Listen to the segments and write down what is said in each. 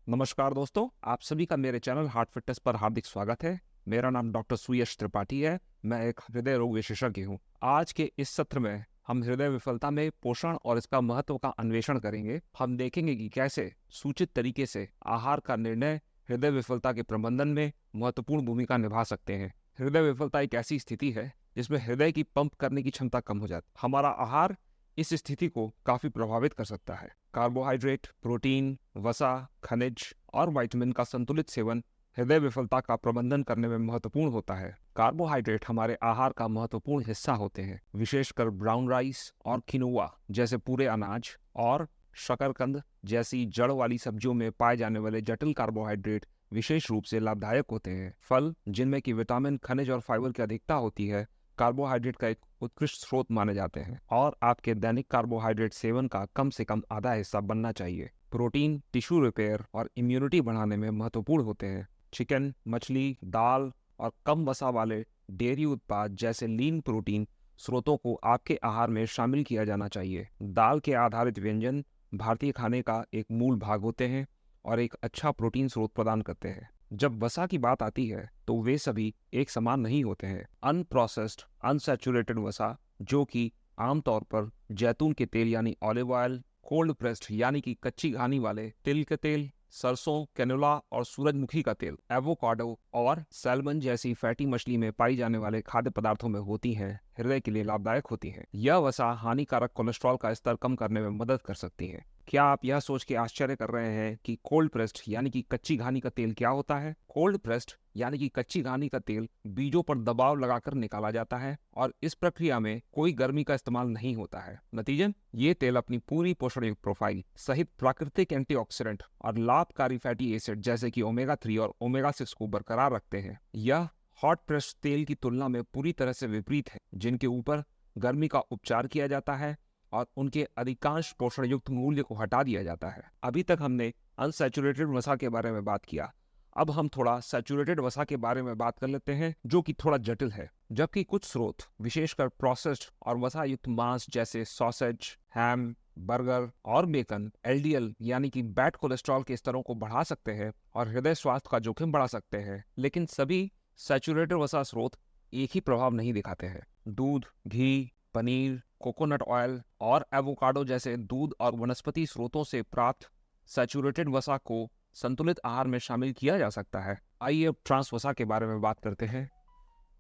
नमस्कार दोस्तों, आप सभी का मेरे चैनल हार्ट फिटनेस पर हार्दिक स्वागत है। मेरा नाम डॉक्टर सुयश त्रिपाठी है। मैं एक हृदय रोग विशेषज्ञ हूँ। आज के इस सत्र में हम हृदय विफलता में पोषण और इसका महत्व का अन्वेषण करेंगे। हम देखेंगे कि कैसे सूचित तरीके से आहार का निर्णय हृदय विफलता के प्रबंधन में महत्वपूर्ण भूमिका निभा सकते हैं। हृदय विफलता एक ऐसी स्थिति है जिसमें हृदय की पंप करने की क्षमता कम हो जाती है। हमारा आहार इस स्थिति को काफी प्रभावित कर सकता है। कार्बोहाइड्रेट, प्रोटीन, वसा, खनिज और विटामिन का संतुलित सेवन हृदय विफलता का प्रबंधन करने में महत्वपूर्ण होता है। कार्बोहाइड्रेट हमारे आहार का महत्वपूर्ण हिस्सा होते हैं, विशेषकर ब्राउन राइस और किनोआ जैसे पूरे अनाज और शकरकंद जैसी जड़ वाली सब्जियों में पाए जाने वाले जटिल कार्बोहाइड्रेट विशेष रूप से लाभदायक होते हैं। फल, जिनमें की विटामिन, खनिज और फाइबर की अधिकता होती है, कार्बोहाइड्रेट का एक उत्कृष्ट स्रोत माने जाते हैं और आपके दैनिक कार्बोहाइड्रेट सेवन का कम से कम आधा हिस्सा बनना चाहिए। प्रोटीन टिश्यू रिपेयर और इम्यूनिटी बढ़ाने में महत्वपूर्ण होते हैं। चिकन, मछली, दाल और कम वसा वाले डेयरी उत्पाद जैसे लीन प्रोटीन स्रोतों को आपके आहार में शामिल किया जाना चाहिए। दाल के आधारित व्यंजन भारतीय खाने का एक मूल भाग होते हैं और एक अच्छा प्रोटीन स्रोत प्रदान करते हैं। जब वसा की बात आती है तो वे सभी एक समान नहीं होते हैं। अनप्रोसेस्ड अनसैचुरेटेड वसा, जो कि आमतौर पर जैतून के तेल यानी ऑलिव ऑयल, कोल्ड प्रेस्ड यानी कि कच्ची घानी वाले तिल के तेल, सरसों, कैनोला और सूरजमुखी का तेल, एवोकाडो और सैल्मन जैसी फैटी मछली में पाई जाने वाले खाद्य पदार्थों में होती हैं, हृदय के लिए लाभदायक होती हैं। यह वसा हानिकारक कोलेस्ट्रॉल का स्तर कम करने में मदद कर सकती है। क्या आप यह सोच के आश्चर्य कर रहे हैं कि कोल्ड प्रेस्ड यानी कि कच्ची घानी का तेल क्या होता है? कोल्ड प्रेस्ड यानी कि कच्ची घानी का तेल बीजों पर दबाव लगाकर निकाला जाता है और इस प्रक्रिया में कोई गर्मी का इस्तेमाल नहीं होता है। नतीजन, ये तेल अपनी पूरी पोषण युक्त प्रोफाइल सहित प्राकृतिक एंटीऑक्सीडेंट और लाभकारी फैटी एसिड जैसे कि ओमेगा 3 और ओमेगा 6 को बरकरार रखते हैं। यह हॉट प्रेस्ड तेल की तुलना में पूरी तरह से विपरीत है, जिनके ऊपर गर्मी का उपचार किया जाता है और उनके अधिकांश पोषण युक्त मूल्य को हटा दिया जाता है। अभी तक हमने अनसैचुरेटेड वसा के बारे में बात किया। अब हम थोड़ा सैचुरेटेड वसा के बारे में बात कर लेते हैं, जो कि थोड़ा जटिल है। जबकि कुछ स्रोत, विशेषकर प्रोसेस्ड और वसा युक्त मांस जैसे सॉसेज, हैम, बर्गर और बेकन एलडीएल यानी कि बैड कोलेस्ट्रॉल के स्तरों को बढ़ा सकते हैं और हृदय स्वास्थ्य का जोखिम बढ़ा सकते हैं, लेकिन सभी सैचुरेटेड वसा स्रोत एक ही प्रभाव नहीं दिखाते हैं। दूध, घी, पनीर, कोकोनट ऑयल और एवोकाडो जैसे दूध और वनस्पति स्रोतों से प्राप्त सैचुरेटेड वसा को संतुलित आहार में शामिल किया जा सकता है। आइए अब ट्रांस वसा के बारे में बात करते हैं,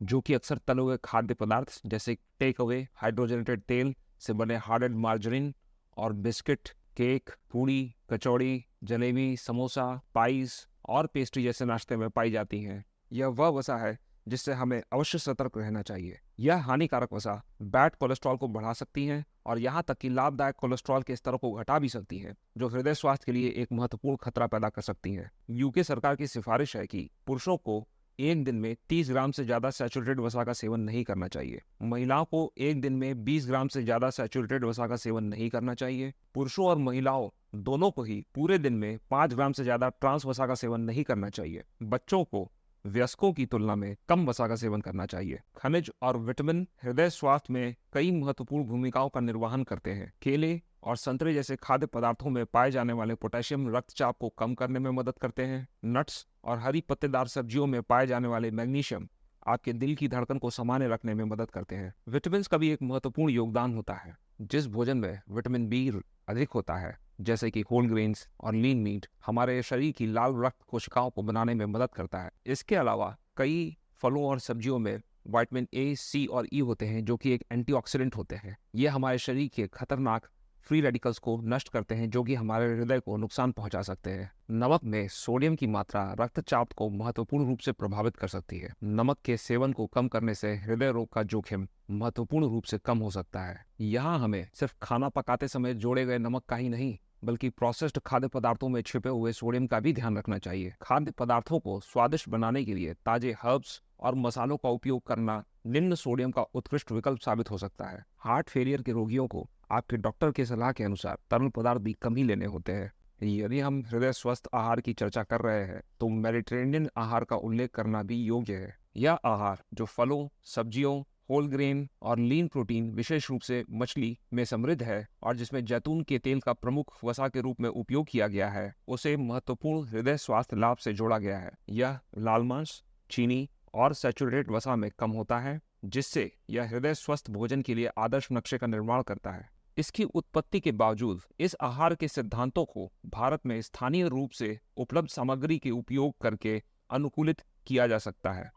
जो कि अक्सर तले हुए खाद्य पदार्थ जैसे टेक अवे हाइड्रोजनेटेड तेल से बने हार्डेड मार्जरीन और बिस्किट, केक, पूड़ी, कचौड़ी, जलेबी, समोसा, पाइस और पेस्ट्री जैसे नाश्ते में पाई जाती हैं। यह वह वसा है जिससे हमें अवश्य सतर्क रहना चाहिए। यह हानिकारक वसा बैड कोलेस्ट्रॉल को बढ़ा सकती है और यहाँ तक कि लाभदायक कोलेस्ट्रॉल के स्तरों को घटा भी सकती है, जो हृदय स्वास्थ्य के लिए एक महत्वपूर्ण खतरा पैदा कर सकती है। यूके सरकार की सिफारिश है कि पुरुषों को एक दिन में 30 ग्राम से ज्यादा सैचुरेटेड वसा का सेवन नहीं करना चाहिए। महिलाओं को एक दिन में 20 ग्राम से ज्यादा सैचुरेटेड वसा का सेवन नहीं करना चाहिए। पुरुषों और महिलाओं दोनों को ही पूरे दिन में 5 ग्राम से ज्यादा ट्रांस वसा का सेवन नहीं करना चाहिए। बच्चों को वयस्कों की तुलना में कम वसा का सेवन करना चाहिए। खनिज और विटामिन हृदय स्वास्थ्य में कई महत्वपूर्ण भूमिकाओं का निर्वहन करते हैं। केले और संतरे जैसे खाद्य पदार्थों में पाए जाने वाले पोटेशियम रक्तचाप को कम करने में मदद करते हैं। नट्स और हरी पत्तेदार सब्जियों में पाए जाने वाले मैग्नीशियम आपके दिल की धड़कन को सामान्य रखने में मदद करते हैं। विटामिन का भी एक महत्वपूर्ण योगदान होता है। जिस भोजन में विटामिन बी अधिक होता है, जैसे कि होल ग्रेन्स और लीन मीट, हमारे शरीर की लाल रक्त कोशिकाओं को बनाने में मदद करता है। इसके अलावा कई फलों और सब्जियों में विटामिन ए, सी और ई होते हैं, जो कि एक एंटीऑक्सीडेंट होते हैं। ये हमारे शरीर के खतरनाक फ्री रेडिकल्स को नष्ट करते हैं, जो कि हमारे हृदय को नुकसान पहुंचा सकते हैं। नमक में सोडियम की मात्रा रक्तचाप को महत्वपूर्ण रूप से प्रभावित कर सकती है। नमक के सेवन को कम करने से हृदय रोग का जोखिम महत्वपूर्ण रूप से कम हो सकता है। यहाँ हमें सिर्फ खाना पकाते समय जोड़े गए नमक का ही नहीं, बल्कि प्रोसेस्ड खाद्य पदार्थों में छिपे हुए सोडियम का भी ध्यान रखना चाहिए। खाद्य पदार्थों को स्वादिष्ट बनाने के लिए ताजे हर्ब्स और मसालों का उपयोग करना निम्न सोडियम का उत्कृष्ट विकल्प साबित हो सकता है। हार्ट फेलियर के रोगियों को आपके डॉक्टर की सलाह के अनुसार तरल पदार्थ भी कम ही लेने होते हैं। यदि हम हृदय स्वस्थ आहार की चर्चा कर रहे हैं तो मेडिटेरेनियन आहार का उल्लेख करना भी योग्य है। यह आहार, जो फलों, सब्जियों, होल ग्रेन और लीन प्रोटीन विशेष रूप से मछली में समृद्ध है और जिसमें जैतून के तेल का प्रमुख वसा के रूप में उपयोग किया गया है, उसे महत्वपूर्ण हृदय स्वास्थ्य लाभ से जोड़ा गया है। यह लाल मांस, चीनी और सैचुरेटेड वसा में कम होता है, जिससे यह हृदय स्वस्थ भोजन के लिए आदर्श नक्शे का निर्माण करता है। इसकी उत्पत्ति के बावजूद इस आहार के सिद्धांतों को भारत में स्थानीय रूप से उपलब्ध सामग्री के उपयोग करके अनुकूलित किया जा सकता है।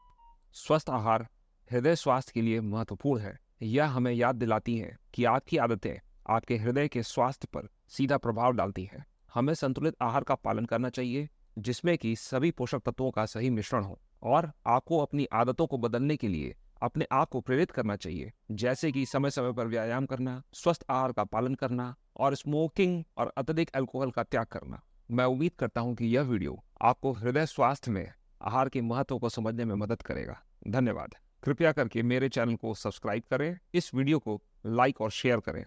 स्वस्थ आहार हृदय स्वास्थ्य के लिए महत्वपूर्ण है। यह हमें याद दिलाती है कि आपकी आदतें आपके हृदय के स्वास्थ्य पर सीधा प्रभाव डालती हैं। हमें संतुलित आहार का पालन करना चाहिए, जिसमें कि सभी पोषक तत्वों का सही मिश्रण हो, और आपको अपनी आदतों को बदलने के लिए अपने आप को प्रेरित करना चाहिए, जैसे कि समय समय पर व्यायाम करना, स्वस्थ आहार का पालन करना और स्मोकिंग और अत्यधिक अल्कोहल का त्याग करना। मैं उम्मीद करता हूं कि यह वीडियो आपको हृदय स्वास्थ्य में आहार के महत्व को समझने में मदद करेगा। धन्यवाद। कृपया करके मेरे चैनल को सब्सक्राइब करें, इस वीडियो को लाइक और शेयर करें।